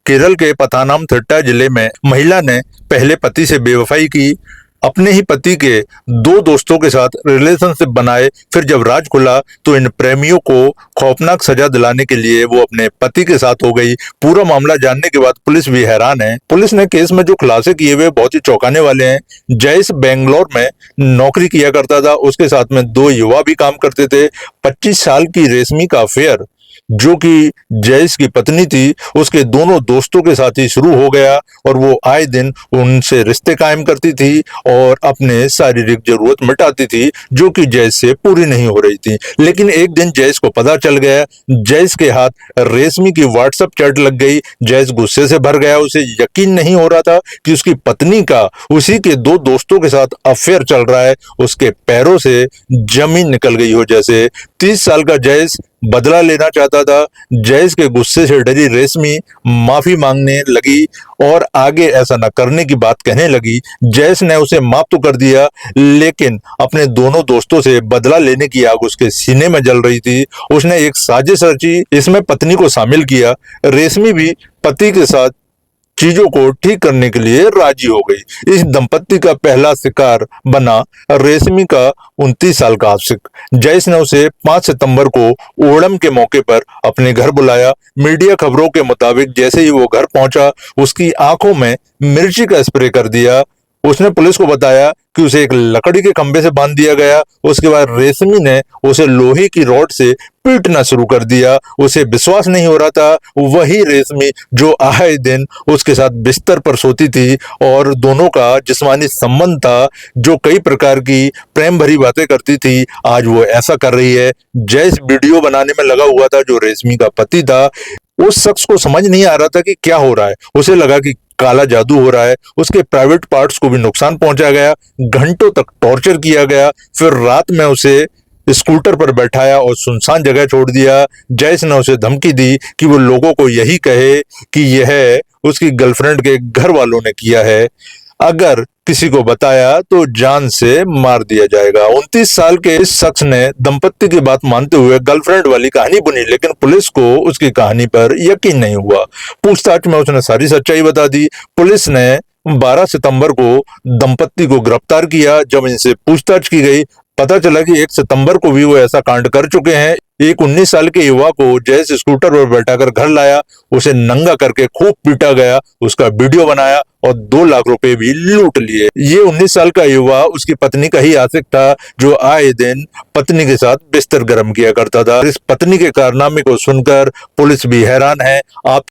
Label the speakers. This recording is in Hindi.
Speaker 1: केरल के पथानमथिट्टा जिले में महिला ने पहले पति से बेवफाई की। अपने ही पति के दो दोस्तों के साथ रिलेशनशिप बनाए, फिर जब राज खुला तो इन प्रेमियों को खौफनाक सजा दिलाने के लिए वो अपने पति के साथ हो गई। पूरा मामला जानने के बाद पुलिस भी हैरान है। पुलिस ने केस में जो खुलासे किए हुए बहुत ही चौंकाने वाले हैं। जयेश बेंगलोर में नौकरी किया करता था, उसके साथ में दो युवा भी काम करते थे। 25 साल की रेशमी का अफेयर जो कि जयेश की पत्नी थी, उसके दोनों दोस्तों के साथ ही शुरू हो गया और वो आए दिन उनसे रिश्ते कायम करती थी और अपने शारीरिक जरूरत मिटाती थी जो कि जयेश से पूरी नहीं हो रही थी। लेकिन एक दिन जयेश को पता चल गया, जयेश के हाथ रेशमी की व्हाट्सएप चैट लग गई। जयेश गुस्से से भर गया, उसे यकीन नहीं हो रहा था कि उसकी पत्नी का उसी के दो दोस्तों के साथ अफेयर चल रहा है। उसके पैरों से जमीन निकल गई हो जैसे। 30 साल का जयेश बदला लेना चाहता था। जयेश के गुस्से से डरी रेशमी माफी मांगने लगी और आगे ऐसा न करने की बात कहने लगी। जयेश ने उसे माफ तो कर दिया, लेकिन अपने दोनों दोस्तों से बदला लेने की आग उसके सीने में जल रही थी। उसने एक साजिश रची, इसमें पत्नी को शामिल किया। रेशमी भी पति के साथ चीजों को ठीक करने के लिए राजी हो गई। इस दंपत्ति का पहला शिकार बना रेशमी का 29 साल का आशिक। जयेश ने उसे 5 सितंबर को ओणम के मौके पर अपने घर बुलाया। मीडिया खबरों के मुताबिक जैसे ही वो घर पहुंचा, उसकी आंखों में मिर्ची का स्प्रे कर दिया। उसने पुलिस को बताया कि उसे एक लकड़ी के खंभे से बांध दिया गया। उसके बाद रेशमी ने उसे लोहे की रॉड से पीटना शुरू कर दिया। उसे विश्वास नहीं हो रहा था, वही रेशमी जो आए दिन उसके साथ बिस्तर पर सोती थी और दोनों का जिस्मानी संबंध था, जो कई प्रकार की प्रेम भरी बातें करती थी, आज वो ऐसा कर रही है। जयेश वीडियो बनाने में लगा हुआ था जो रेशमी का पति था। उस शख्स को समझ नहीं आ रहा था कि क्या हो रहा है। उसे लगा कि काला जादू हो रहा है। उसके प्राइवेट पार्ट्स को भी नुकसान पहुंचा गया, घंटों तक टॉर्चर किया गया। फिर रात में उसे स्कूटर पर बैठाया और सुनसान जगह छोड़ दिया। जयेश ने उसे धमकी दी कि वो लोगों को यही कहे कि यह उसकी गर्लफ्रेंड के घर वालों ने किया है। अगर किसी को बताया तो जान से मार दिया जाएगा। 29 साल के इस शख्स ने दंपत्ति की बात मानते हुए गर्लफ्रेंड वाली कहानी बुनी, लेकिन पुलिस को उसकी कहानी पर यकीन नहीं हुआ। पूछताछ में उसने सारी सच्चाई बता दी। पुलिस ने 12 सितंबर को दंपत्ति को गिरफ्तार किया। जब इनसे पूछताछ की गई, पता चला कि 1 सितंबर को भी वो ऐसा कांड कर चुके हैं। एक 19 साल के युवा को जयेश स्कूटर पर बैठाकर घर लाया, उसे नंगा करके खूब पीटा गया, उसका वीडियो बनाया और 2 लाख रुपए भी लूट लिए। ये 19 साल का युवा उसकी पत्नी का ही आशिक था, जो आए दिन पत्नी के साथ बिस्तर गर्म किया करता था। इस पत्नी के कारनामे को सुनकर पुलिस भी हैरान है। आप